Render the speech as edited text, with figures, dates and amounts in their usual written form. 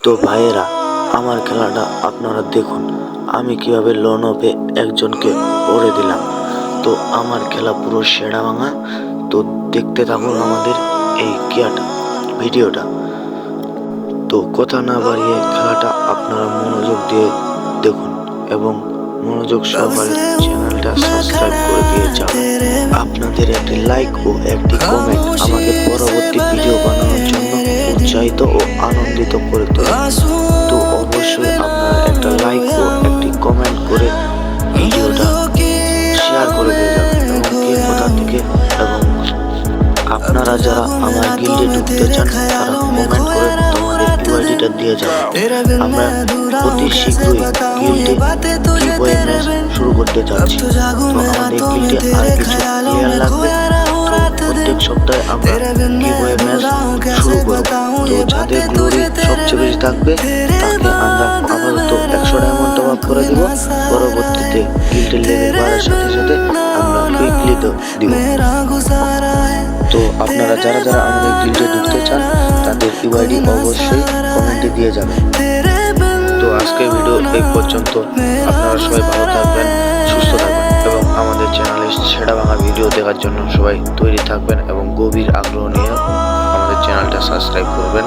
তো ভাইয়েরা, আমার খেলাটা আপনারা দেখুন। আমি কিভাবে লোন অফে একজনকে করে দিলাম। তো আমার খেলা পুরো সেরা ভাঙা। তো দেখতে থাকুন আমাদের এই ভিডিওটা। তো কথা না বাড়িয়ে খেলাটা আপনারা মনোযোগ দিয়ে দেখুন এবং মনোযোগ সহকারে চ্যানেলটা সাবস্ক্রাইব করে দিয়ে যাবেন। আপনাদের একটি লাইক ও একটি কমেন্ট আমাকে পরবর্তী ভিডিও বানানোর জন্য উৎসাহিত ও আনন্দিত করে তোলে। তো অবশ্যই আপনারা একটা লাইক ও একটি কমেন্ট করে ভিডিওটা শেয়ার করে দিয়ে যাবেন এবং কে কোথা থেকে এবং আপনারা যারা আমার গিল্ডে ঢুকতে চান তারা কমেন্ট করে তোমাদের ইউআইডিটা দিয়ে যাবেন। আমরা অতি শীঘ্রই গিল্ডে গিভওয়ে ম্যাচ শুরু করতে যাচ্ছি। তো আমাদের গিল্ডে আর কিছু প্লেয়ার লাগবে। তো প্রত্যেক সপ্তাহে আমরা গিভওয়ে ম্যাচ শুরু করব। তো যাদের গ্লোরি সবচেয়ে বেশি থাকবে তাকে আমরা আপাতত 100 ডায়মন্ড টপ আপ করে দিব। পরবর্তীতে গিল্ডের লেভেল বাড়ার সাথে সাথে আমরা কুইকলি দিব। তো আপনারা যারা যারা আমাদের গিল্ডে ঢুকতে চান তাদের ইউআইডি অবশ্যই কমেন্টে দিয়ে যাবেন। তো আজকের ভিডিও এই পর্যন্ত। আপনারা সবাই ভালো থাকবেন, সুস্থ থাকবেন এবং আমাদের চ্যানেলে সেরা ভাঙা ভিডিও দেখার জন্য সবাই তৈরি থাকবেন এবং গভীর আগ্রহ নিয়ে আমাদের চ্যানেলটা সাবস্ক্রাইব করবেন।